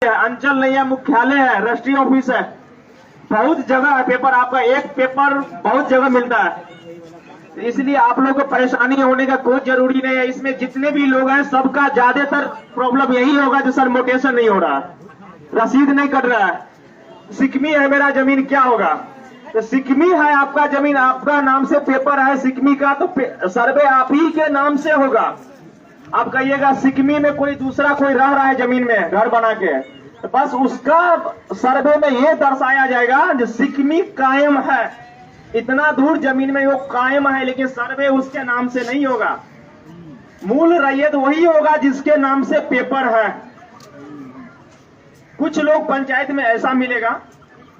अंचल नहीं है, मुख्यालय है, रजिस्ट्री ऑफिस है, बहुत जगह है पेपर। आपका एक पेपर बहुत जगह मिलता है, इसलिए आप लोगों को परेशानी होने का कोई जरूरी नहीं है। इसमें जितने भी लोग हैं सबका ज्यादातर प्रॉब्लम यही होगा जो सर मोटेशन नहीं हो रहा, रसीद नहीं कट रहा है। सिकमी है मेरा जमीन, क्या होगा? तो सिकमी है आपका जमीन, आपका नाम से पेपर है सिकमी का, तो सर्वे आप ही के नाम से होगा। आप कहिएगा सिकमी में कोई दूसरा कोई रह रहा है जमीन में घर बना के, तो बस उसका सर्वे में ये दर्शाया जाएगा जो सिकमी कायम है, इतना दूर जमीन में वो कायम है, लेकिन सर्वे उसके नाम से नहीं होगा। मूल रैयत वही होगा जिसके नाम से पेपर है। कुछ लोग पंचायत में ऐसा मिलेगा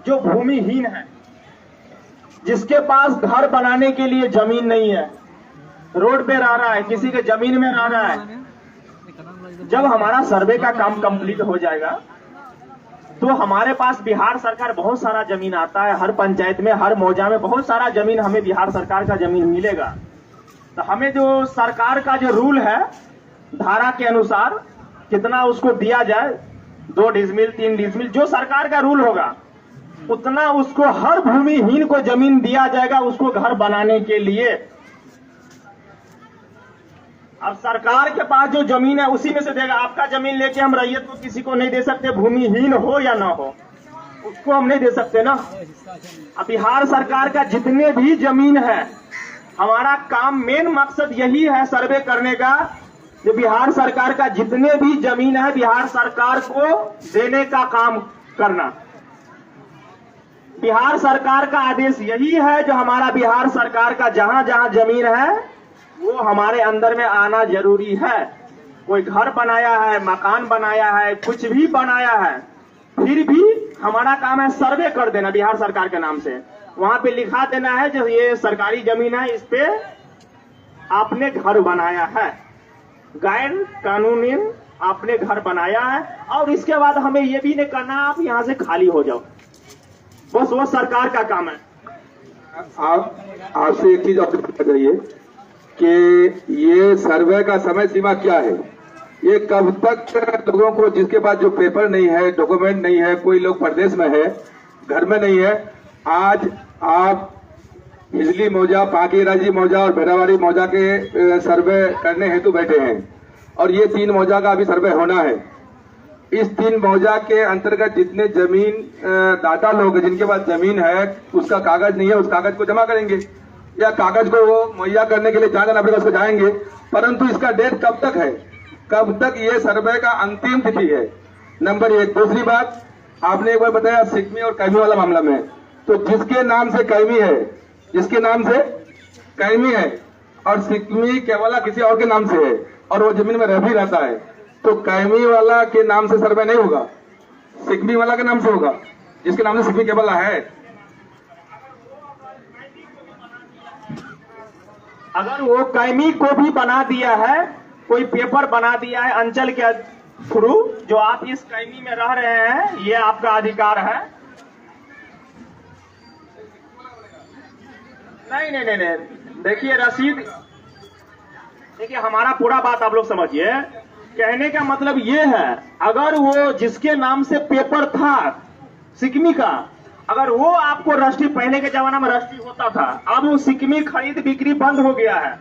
जो भूमिहीन है, जिसके पास घर बनाने के लिए जमीन नहीं है, रोड पे रह रहा है, किसी के जमीन में रह रहा है। जब हमारा सर्वे का काम कंप्लीट हो जाएगा तो हमारे पास बिहार सरकार बहुत सारा जमीन आता है, हर पंचायत में हर मौजा में बहुत सारा जमीन हमें बिहार सरकार का जमीन मिलेगा। तो हमें जो सरकार का जो रूल है धारा के अनुसार कितना उसको दिया जाए, 2 डिसमिल 3 डिसमिल जो सरकार का रूल होगा उतना उसको हर भूमिहीन को जमीन दिया जाएगा उसको घर बनाने के लिए। अब सरकार के पास जो जमीन है उसी में से देगा। आपका जमीन लेके हम रैयत को किसी को नहीं दे सकते, भूमिहीन हो या ना हो, उसको हम नहीं दे सकते ना। अब बिहार सरकार का जितने भी जमीन है, हमारा काम मेन मकसद यही है सर्वे करने का, जो बिहार सरकार का जितने भी जमीन है बिहार सरकार को देने का काम करना। बिहार सरकार का आदेश यही है, जो हमारा बिहार सरकार का जहां जहां जमीन है वो हमारे अंदर में आना जरूरी है। कोई घर बनाया है, मकान बनाया है, कुछ भी बनाया है, फिर भी हमारा काम है सर्वे कर देना बिहार सरकार के नाम से। वहां पे लिखा देना है जो ये सरकारी जमीन है, इस पे आपने घर बनाया है, गैर कानूनी आपने घर बनाया है, और इसके बाद हमें ये भी नहीं करना आप यहां से खाली हो जाओ, बस वो सरकार का काम है। आपसे एक चीज और करिए कि ये सर्वे का समय सीमा क्या है? ये कब तक लोगों को, जिसके पास जो पेपर नहीं है, डॉक्यूमेंट नहीं है, कोई लोग प्रदेश में है, घर में नहीं है, आज आप बिजली मौजा, पाकीराजी मौजा और भेड़ावाड़ी मौजा के सर्वे करने हेतु बैठे हैं, और ये 3 मौजा का अभी सर्वे होना है। इस 3 मौजा के अंतर्गत जितने जमीन दाता लोग जिनके पास जमीन है उसका कागज नहीं है, उस कागज को जमा करेंगे, या कागज को वो मुहैया करने के लिए जहां जाना पड़ेगा उसको जाएंगे। परंतु इसका डेट कब तक है, कब तक ये सर्वे का अंतिम तिथि है, नंबर 1। दूसरी बात, आपने एक बार बताया सिकमी और कैमी वाला मामला में, तो जिसके नाम से कैमी है, जिसके नाम से कैमी है और सिकमी केवला किसी और के नाम से है और वो जमीन में रह भी रहता है, तो कैमी वाला के नाम से सर्वे नहीं होगा, सिकमी वाला के नाम से होगा, जिसके नाम से सिकमी केवला है। अगर वो कैमी को भी बना दिया है, कोई पेपर बना दिया है अंचल के थ्रू, जो आप इस कैमी में रह रहे हैं, ये आपका अधिकार है। नहीं, देखिए रसीद, देखिए हमारा पूरा बात आप लोग समझिए। कहने का मतलब ये है, अगर वो जिसके नाम से पेपर था सिकमी का, अगर वो आपको रजिस्ट्री, पहले के जमाना में रजिस्ट्री होता था, अब वो सिकमी खरीद बिक्री बंद हो गया है,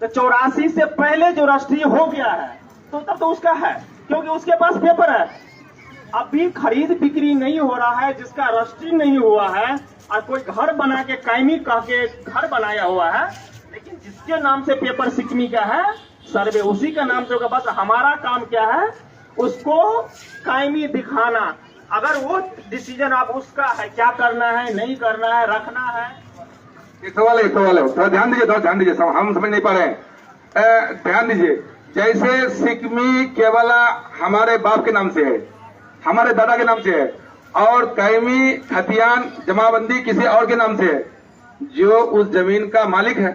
तो 84 से पहले जो रजिस्ट्री हो गया है तो तब तो उसका है, क्योंकि उसके पास पेपर है। अभी खरीद बिक्री नहीं हो रहा है, जिसका रजिस्ट्री नहीं हुआ है और कोई घर बना के कैमी कह के घर बनाया हुआ है, लेकिन जिसके नाम से पेपर सिकमी का है सर्वे उसी का नाम से होगा। बस हमारा काम क्या है, उसको कायमी दिखाना। अगर वो डिसीजन आप उसका है, क्या करना है, नहीं करना है, रखना है। एक सवाल है, थोड़ा ध्यान दीजिए, हम समझ नहीं पा रहे हैं, ध्यान दीजिए। जैसे सिकमी केवला हमारे बाप के नाम से है, हमारे दादा के नाम से है, और कैमी खतियान जमाबंदी किसी और के नाम से है, जो उस जमीन का मालिक है,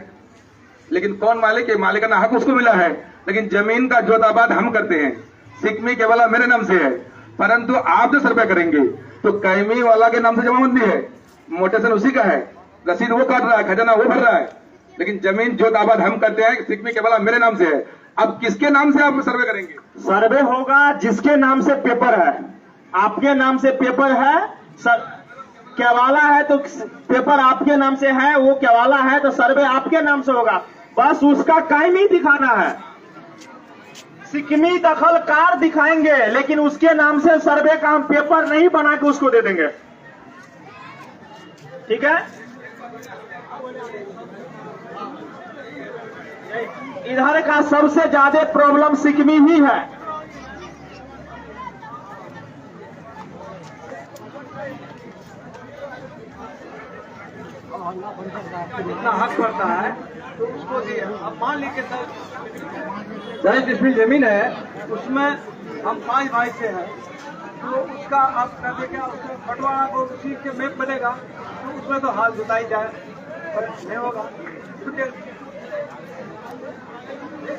लेकिन कौन मालिक है, मालिकाना हक उसको मिला है, लेकिन जमीन का जोताबाद हम करते हैं। सिकमी केवला मेरे नाम से है, परंतु आप जो सर्वे करेंगे तो कैमी वाला के नाम से जमाबंदी है, मोटेशन उसी का है, रसीद वो काट रहा है, खजाना वो भर रहा है, लेकिन जमीन जोताबाद हम करते हैं, सिकमी केवला मेरे नाम से है। अब किसके नाम से आप सर्वे करेंगे? सर्वे होगा जिसके नाम से पेपर है, आपके नाम से पेपर है सर, केवाला है तो पेपर आपके नाम से है, वो केवाला है तो सर्वे आपके नाम से होगा। बस उसका काम ही दिखाना है। सिकमी दखल कार दिखाएंगे लेकिन उसके नाम से सर्वे का हम पेपर नहीं बना के उसको दे देंगे। ठीक है, इधर का सबसे ज्यादा प्रॉब्लम सिकमी ही है। जितना हक पड़ता है तो उसको दिए। अब मान लीजिए सर 10 डिसमिल जमीन है, उसमें हम 5 भाई से हैं, तो उसका आप कर दे क्या, उसका बंटवारा को उसी के मैप बनेगा तो उसमें तो हाल जुताई जाए पर नहीं होगा। क्योंकि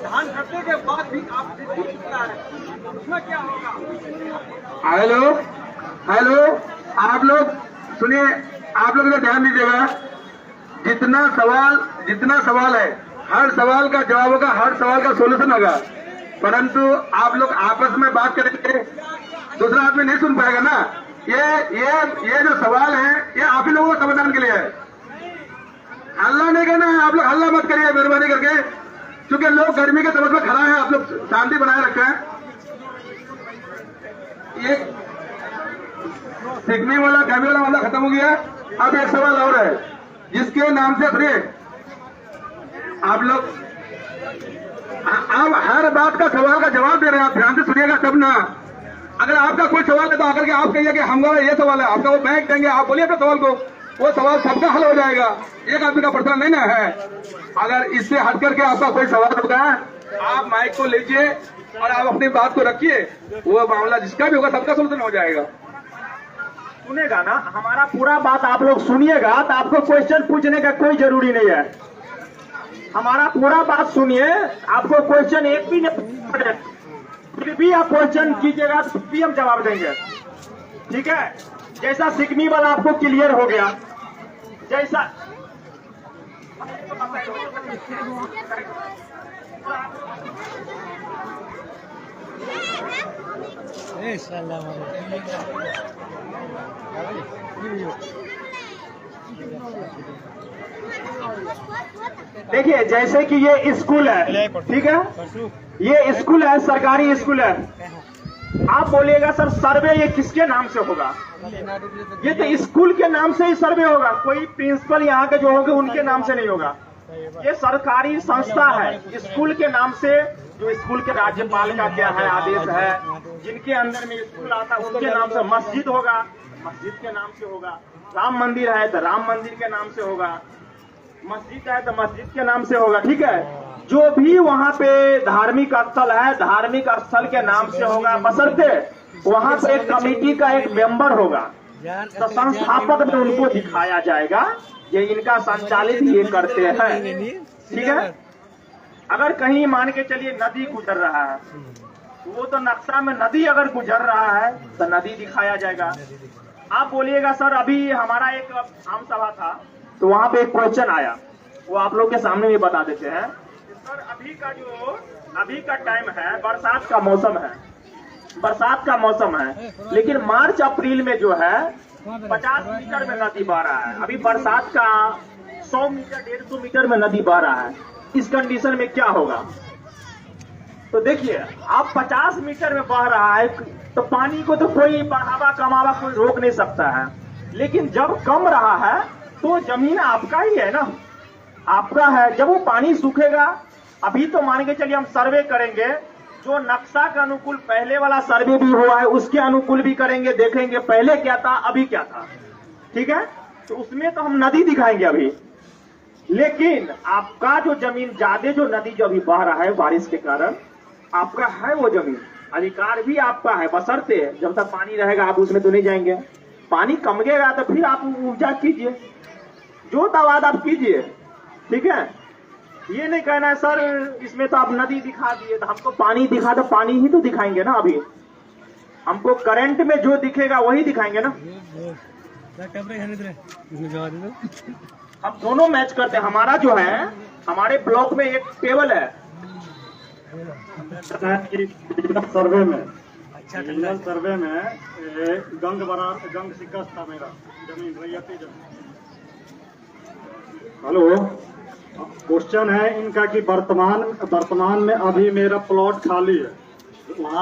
धान कटने के बाद भी आप है उसमें क्या होगा। हेलो, आप लोग सुनिए, आप लोग ध्यान दीजिएगा। जितना सवाल है, हर सवाल का जवाब होगा, हर सवाल का सोल्यूशन होगा, परंतु आप लोग आपस में बात करेंगे, दूसरा आदमी नहीं सुन पाएगा ना। ये जो सवाल है ये आप ही लोगों को समाधान के लिए है, हल्ला नहीं करना है। आप लोग हल्ला मत करिए मेहरबानी करके, क्योंकि लोग गर्मी के तमस में खड़ा है, आप लोग शांति बनाए रखें। ये सिकमी वाला कैमी वाला मामला खत्म हो गया। अब एक सवाल और है जिसके नाम से फ्री आप लोग आप हर बात का सवाल का जवाब दे रहे हैं। आप ध्यान से सुनिएगा तब ना। अगर आपका कोई सवाल है तो आकर के आप कहिए कि हमारा ये सवाल है, आपका वो बैंक देंगे, आप बोलिए अपने सवाल को, वो सवाल सबका हल हो जाएगा। एक आदमी का प्रश्न नहीं ना है। अगर इससे हट करके आपका कोई सवाल होगा, आप माइक को लीजिए और आप अपनी बात को रखिए, वो मामला जिसका भी होगा सबका सोल्यूशन हो जाएगा। सुनेगा ना हमारा पूरा बात, आप लोग सुनिएगा तो आपको क्वेश्चन पूछने का कोई जरूरी नहीं है। हमारा पूरा बात सुनिए, आपको क्वेश्चन एक भी नहीं पड़े, फिर भी आप क्वेश्चन कीजिएगा तो भी हम जवाब देंगे। ठीक है, जैसा सिकमी वाला आपको क्लियर हो गया, जैसा देखिए, जैसे कि ये स्कूल है, ठीक है, ये स्कूल है, सरकारी स्कूल है। आप बोलिएगा सर सर्वे ये किसके नाम से होगा? ये तो स्कूल के नाम से ही सर्वे होगा, कोई प्रिंसिपल यहाँ के जो होंगे उनके नाम से नहीं होगा। ये सरकारी संस्था है, स्कूल के नाम से, जो स्कूल के राज्यपाल का क्या है आदेश है, जिनके अंदर में स्कूल आता है उनके नाम से। मस्जिद होगा, मस्जिद के नाम से होगा। राम मंदिर है तो राम मंदिर के नाम से होगा। मस्जिद है तो मस्जिद के नाम से होगा। ठीक है, जो भी वहाँ पे धार्मिक स्थल है, धार्मिक स्थल के नाम से होगा, बशर्ते वहाँ पे एक कमेटी का एक मेंबर होगा, तो संस्थापक में उनको दिखाया जाएगा ये इनका संचालित ये करते हैं। ठीक है, अगर कहीं मान के चलिए नदी गुजर रहा है, वो तो नक्शा में नदी अगर गुजर रहा है तो नदी दिखाया जाएगा। आप बोलिएगा सर अभी हमारा एक आम सभा था तो वहाँ पे एक क्वेश्चन आया, वो आप लोग के सामने भी बता देते हैं। सर अभी का टाइम है, बरसात का मौसम है, बरसात का मौसम है, लेकिन मार्च अप्रैल में जो है 50 मीटर में नदी बह रहा है। अभी बरसात का 100 मीटर 150 मीटर में नदी बह रहा है। इस कंडीशन में क्या होगा? तो देखिए, आप 50 मीटर में बह रहा है तो पानी को तो कोई बढ़ावा कमावा कोई रोक नहीं सकता है, लेकिन जब कम रहा है तो जमीन आपका ही है ना, आपका है। जब वो पानी सूखेगा, अभी तो मान के चलिए हम सर्वे करेंगे, जो नक्शा के अनुकूल पहले वाला सर्वे भी हुआ है उसके अनुकूल भी करेंगे, देखेंगे पहले क्या था अभी क्या था। ठीक है, तो उसमें तो हम नदी दिखाएंगे अभी, लेकिन आपका जो जमीन ज्यादा जो नदी जो अभी बह रहा है बारिश के कारण, आपका है वो जमीन, अधिकार भी आपका है, बशर्ते जब तक पानी रहेगा आप उसमें तो नहीं जाएंगे। पानी कमगेगा तो फिर आप उपजा कीजिए, जो तवाद आप कीजिए। ठीक है, ये नहीं कहना है सर इसमें तो आप नदी दिखा दिए, तो हमको पानी दिखा, तो पानी ही तो दिखाएंगे ना। अभी हमको करंट में जो दिखेगा वही दिखाएंगे ना। हम दोनों मैच करते हैं। हमारा जो है, हमारे ब्लॉक में एक टेबल है सर्वे में, इंडियन सर्वे में गंग शिकस्त था मेरा जमीन रैयती जमीन। हेलो, क्वेश्चन है इनका कि वर्तमान में अभी मेरा प्लॉट खाली है वहाँ